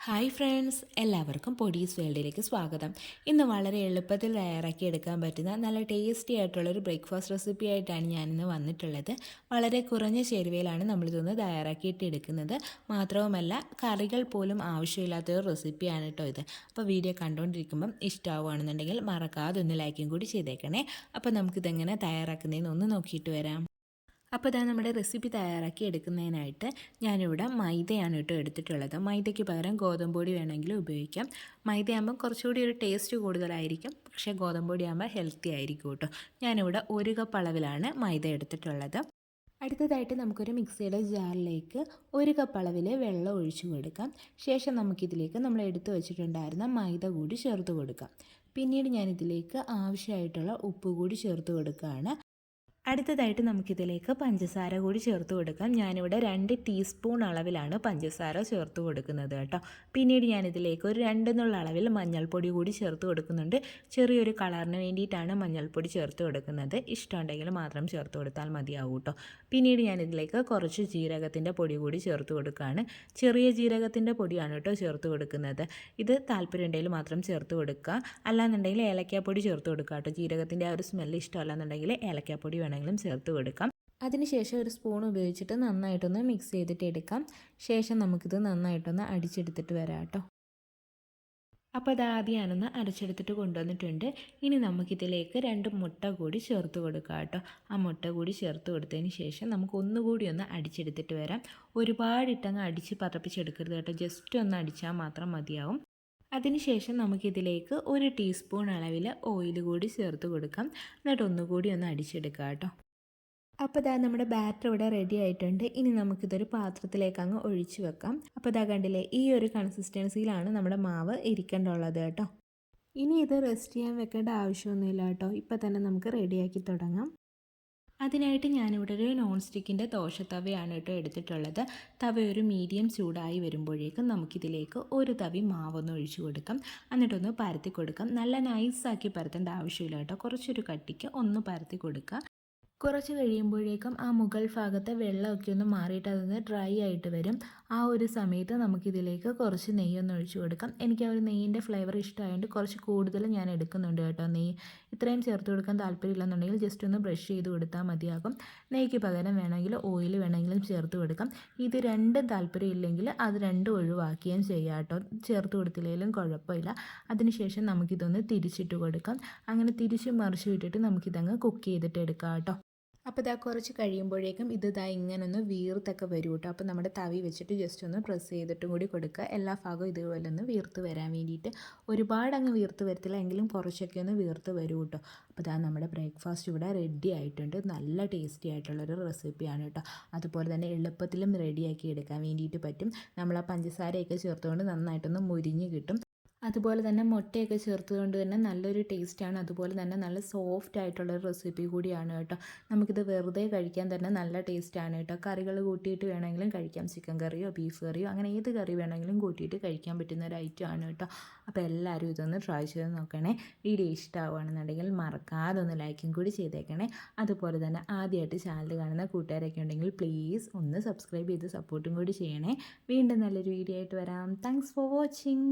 Hi friends, എല്ലാവർക്കും പൊടീസ് വേൾഡിലേക്ക് സ്വാഗതം. ഇന്ന് വളരെ എളുപ്പത്തിൽ തയ്യാറാക്കി എടുക്കാൻ പറ്റുന്ന നല്ല ടേസ്റ്റി ആയിട്ടുള്ളൊരു ബ്രേക്ക്ഫാസ്റ്റ് റെസിപ്പി ആയിട്ടാണ് ഞാനിന്ന് വന്നിട്ടുള്ളത്. വളരെ കുറഞ്ഞ ചേരുവയിലാണ് നമ്മളിതൊന്ന് തയ്യാറാക്കിയിട്ട് എടുക്കുന്നത്. മാത്രവുമല്ല, കറികൾ പോലും ആവശ്യമില്ലാത്തൊരു റെസിപ്പിയാണ് കേട്ടോ ഇത്. അപ്പോൾ വീഡിയോ കണ്ടുകൊണ്ടിരിക്കുമ്പം ഇഷ്ടമാവുകയാണെന്നുണ്ടെങ്കിൽ മറക്കാതെ ഒന്ന് ലൈക്കും കൂടി ചെയ്തേക്കണേ. അപ്പോൾ നമുക്കിതെങ്ങനെ തയ്യാറാക്കുന്നതെന്ന് ഒന്ന് നോക്കിയിട്ട് വരാം. അപ്പോൾ ഇതാ നമ്മുടെ റെസിപ്പി തയ്യാറാക്കി എടുക്കുന്നതിനായിട്ട് ഞാനിവിടെ മൈദയാണ് കേട്ടോ എടുത്തിട്ടുള്ളത്. മൈദയ്ക്ക് പകരം ഗോതമ്പ് പൊടി വേണമെങ്കിലും ഉപയോഗിക്കാം. മൈദയാകുമ്പോൾ കുറച്ചുകൂടി ഒരു ടേസ്റ്റ് കൂടുതലായിരിക്കും, പക്ഷേ ഗോതമ്പ് പൊടിയാകുമ്പോൾ ഹെൽത്തി ആയിരിക്കും കേട്ടോ. ഞാനിവിടെ 1 കപ്പ് അളവിലാണ് മൈദ എടുത്തിട്ടുള്ളത്. അടുത്തതായിട്ട് നമുക്കൊരു മിക്സിയുടെ ജാറിലേക്ക് 1 കപ്പ് അളവിൽ വെള്ളം ഒഴിച്ചു കൊടുക്കാം. ശേഷം നമുക്കിതിലേക്ക് നമ്മൾ എടുത്തു വെച്ചിട്ടുണ്ടായിരുന്ന മൈദ കൂടി ചേർത്ത് കൊടുക്കാം. പിന്നീട് ഞാനിതിലേക്ക് ആവശ്യമായിട്ടുള്ള ഉപ്പ് കൂടി ചേർത്ത് കൊടുക്കുകയാണ്. അടുത്തതായിട്ട് നമുക്കിതിലേക്ക് പഞ്ചസാര കൂടി ചേർത്ത് കൊടുക്കാം. ഞാനിവിടെ 2 ടീസ്പൂൺ അളവിലാണ് പഞ്ചസാര ചേർത്ത് കൊടുക്കുന്നത് കേട്ടോ. പിന്നീട് ഞാനിതിലേക്ക് ഒരു 2 നുള്ള അളവിൽ മഞ്ഞൾപ്പൊടി കൂടി ചേർത്ത് കൊടുക്കുന്നുണ്ട്. ചെറിയൊരു കളറിന് വേണ്ടിയിട്ടാണ് മഞ്ഞൾപ്പൊടി ചേർത്ത് കൊടുക്കുന്നത്. ഇഷ്ടമുണ്ടെങ്കിൽ മാത്രം ചേർത്ത് കൊടുത്താൽ മതിയാവും കേട്ടോ. പിന്നീട് ഞാനിതിലേക്ക് കുറച്ച് ജീരകത്തിൻ്റെ പൊടി കൂടി ചേർത്ത് കൊടുക്കുകയാണ്. ചെറിയ ജീരകത്തിൻ്റെ പൊടിയാണ് കേട്ടോ ചേർത്ത് കൊടുക്കുന്നത്. ഇത് താല്പര്യം ഉണ്ടെങ്കിൽ മാത്രം ചേർത്ത് കൊടുക്കുക, അല്ലാന്നുണ്ടെങ്കിൽ ഏലക്കാപ്പൊടി ചേർത്ത് കൊടുക്കുക കേട്ടോ. ജീരകത്തിൻ്റെ ആ ഒരു സ്മെല്ല് ഇഷ്ടമല്ലാന്നുണ്ടെങ്കിൽ ഏലക്കാപ്പൊടി വേണമെങ്കിലും ചേർത്ത് കൊടുക്കാം. അതിനുശേഷം ഒരു സ്പൂൺ ഉപയോഗിച്ചിട്ട് നന്നായിട്ടൊന്ന് മിക്സ് ചെയ്തിട്ട് എടുക്കാം. ശേഷം നമുക്കിത് നന്നായിട്ടൊന്ന് അടിച്ചെടുത്തിട്ട് വരാം കേട്ടോ. അപ്പോൾ അത് ആദ്യം ഞാനൊന്ന് അരച്ചെടുത്തിട്ട് കൊണ്ടുവന്നിട്ടുണ്ട്. ഇനി നമുക്കിതിലേക്ക് 2 മുട്ട കൂടി ചേർത്ത് കൊടുക്കാം കേട്ടോ. ആ മുട്ട കൂടി ചേർത്ത് കൊടുത്തതിന് ശേഷം നമുക്ക് ഒന്നുകൂടി ഒന്ന് അടിച്ചെടുത്തിട്ട് വരാം. ഒരുപാടിട്ടങ്ങ് അടിച്ച് പതപ്പിച്ചെടുക്കരുത് കേട്ടോ, ജസ്റ്റ് ഒന്ന് അടിച്ചാൽ മാത്രം മതിയാവും. അതിനുശേഷം നമുക്കിതിലേക്ക് 1 ടീസ്പൂൺ അളവിൽ ഓയിൽ കൂടി ചേർത്ത് കൊടുക്കാം. എന്നിട്ട് ഒന്നുകൂടി ഒന്ന് അടിച്ചെടുക്കാം കേട്ടോ. അപ്പോൾ ഇതാ നമ്മുടെ ബാറ്റർ ഇവിടെ റെഡി ആയിട്ടുണ്ട്. ഇനി നമുക്കിതൊരു പാത്രത്തിലേക്ക് അങ്ങ് ഒഴിച്ച് വെക്കാം. അപ്പോൾ ഇതാ കണ്ടില്ലേ, ഈ ഒരു കൺസിസ്റ്റൻസിയിലാണ് നമ്മുടെ മാവ് ഇരിക്കേണ്ടുള്ളത് കേട്ടോ. ഇനി ഇത് റെസ്റ്റ് ചെയ്യാൻ വെക്കേണ്ട ആവശ്യമൊന്നുമില്ല കേട്ടോ. ഇപ്പോൾ തന്നെ നമുക്ക് റെഡിയാക്കി തുടങ്ങാം. അതിനായിട്ട് ഞാനിവിടെ ഒരു നോൺ സ്റ്റിക്കിൻ്റെ ദോശത്തവയാണ് കേട്ടോ എടുത്തിട്ടുള്ളത്. തവ ഒരു മീഡിയം ചൂടായി വരുമ്പോഴേക്കും നമുക്കിതിലേക്ക് ഒരു തവി മാവൊന്ന് ഒഴിച്ചു കൊടുക്കാം. എന്നിട്ടൊന്ന് പരത്തി കൊടുക്കാം. നല്ല നൈസാക്കി പരത്തേണ്ട ആവശ്യമില്ല കേട്ടോ, കുറച്ചൊരു കട്ടിക്ക് ഒന്ന് പരത്തി കൊടുക്കുക. കുറച്ച് കഴിയുമ്പോഴേക്കും ആ മുകൾ ഭാഗത്തെ വെള്ളമൊക്കെ ഒന്ന് മാറിയിട്ട് അതൊന്ന് ഡ്രൈ ആയിട്ട് വരും. ആ ഒരു സമയത്ത് നമുക്കിതിലേക്ക് കുറച്ച് നെയ്യൊന്ന് ഒഴിച്ചു കൊടുക്കാം. എനിക്ക് ആ ഒരു നെയ്യിൻ്റെ ഫ്ലേവർ ഇഷ്ടമായതുകൊണ്ട് കുറച്ച് കൂടുതൽ ഞാൻ എടുക്കുന്നുണ്ട് കേട്ടോ. നെയ്യ് ഇത്രയും ചേർത്ത് കൊടുക്കാൻ താല്പര്യമില്ലെന്നുണ്ടെങ്കിൽ ജസ്റ്റ് ഒന്ന് ബ്രഷ് ചെയ്ത് കൊടുത്താൽ മതിയാകും. നെയ്ക്ക് പകരം വേണമെങ്കിൽ ഓയിൽ വേണമെങ്കിലും ചേർത്ത് കൊടുക്കാം. ഇത് രണ്ടും താല്പര്യമില്ലെങ്കിൽ അത് രണ്ടും ഒഴിവാക്കുകയും ചെയ്യാം കേട്ടോ. ചേർത്ത് കൊടുത്തില്ലെങ്കിലും കുഴപ്പമില്ല. അതിനുശേഷം നമുക്കിതൊന്ന് തിരിച്ചിട്ട് കൊടുക്കാം. അങ്ങനെ തിരിച്ചും മറിച്ചും ഇട്ടിട്ട് നമുക്കിതങ്ങ് കുക്ക് ചെയ്തിട്ട് എടുക്കാം കേട്ടോ. അപ്പോൾ ഇതാ കുറച്ച് കഴിയുമ്പോഴേക്കും ഇങ്ങനെ ഒന്ന് വീർത്തൊക്കെ വരും കേട്ടോ. അപ്പോൾ നമ്മുടെ തവി വെച്ചിട്ട് ജസ്റ്റ് ഒന്ന് പ്രസ് ചെയ്തിട്ടും കൂടി കൊടുക്കുക. എല്ലാ ഭാഗവും ഇതുപോലെ ഒന്ന് വീർത്ത് വരാൻ വേണ്ടിയിട്ട്. ഒരുപാട് അങ്ങ് വീർത്ത് വരത്തില്ല, എങ്കിലും കുറച്ചൊക്കെ ഒന്ന് വീർത്ത് വരും കേട്ടോ. അപ്പോൾ ഇതാ നമ്മുടെ ബ്രേക്ക്ഫാസ്റ്റ് ഇവിടെ റെഡി ആയിട്ടുണ്ട്. നല്ല ടേസ്റ്റി ആയിട്ടുള്ളൊരു റെസിപ്പിയാണ് കേട്ടോ. അതുപോലെ തന്നെ എളുപ്പത്തിലും റെഡിയാക്കി എടുക്കാൻ വേണ്ടിയിട്ട് പറ്റും. നമ്മൾ ആ പഞ്ചസാരയൊക്കെ ചേർത്തുകൊണ്ട് നന്നായിട്ടൊന്ന് മുരിഞ്ഞ് കിട്ടും. അതുപോലെ തന്നെ മുട്ടയൊക്കെ ചേർത്തുകൊണ്ട് തന്നെ നല്ലൊരു ടേസ്റ്റാണ്. അതുപോലെ തന്നെ നല്ല സോഫ്റ്റ് ആയിട്ടുള്ളൊരു റെസിപ്പി കൂടിയാണ് കേട്ടോ. നമുക്കിത് വെറുതെ കഴിക്കാൻ തന്നെ നല്ല ടേസ്റ്റാണ് കേട്ടോ. കറികൾ കൂട്ടിയിട്ട് വേണമെങ്കിലും കഴിക്കാം. ചിക്കൻ കറിയോ ബീഫ് കറിയോ അങ്ങനെ ഏത് കറി വേണമെങ്കിലും കൂട്ടിയിട്ട് കഴിക്കാൻ പറ്റുന്ന ഒരു ഐറ്റമാണ് കേട്ടോ. അപ്പോൾ എല്ലാവരും ഇതൊന്ന് ട്രൈ ചെയ്ത് നോക്കണേ. വീഡിയോ ഇഷ്ടമാവുകയാണെന്നുണ്ടെങ്കിൽ മറക്കാതെ ഒന്ന് ലൈക്കും കൂടി ചെയ്തേക്കണേ. അതുപോലെ തന്നെ ആദ്യമായിട്ട് ചാനൽ കാണുന്ന കൂട്ടുകാരൊക്കെ ഉണ്ടെങ്കിൽ പ്ലീസ് ഒന്ന് സബ്സ്ക്രൈബ് ചെയ്ത് സപ്പോർട്ടും കൂടി ചെയ്യണേ. വീണ്ടും നല്ലൊരു വീഡിയോ ആയിട്ട് വരാം. Thanks for watching.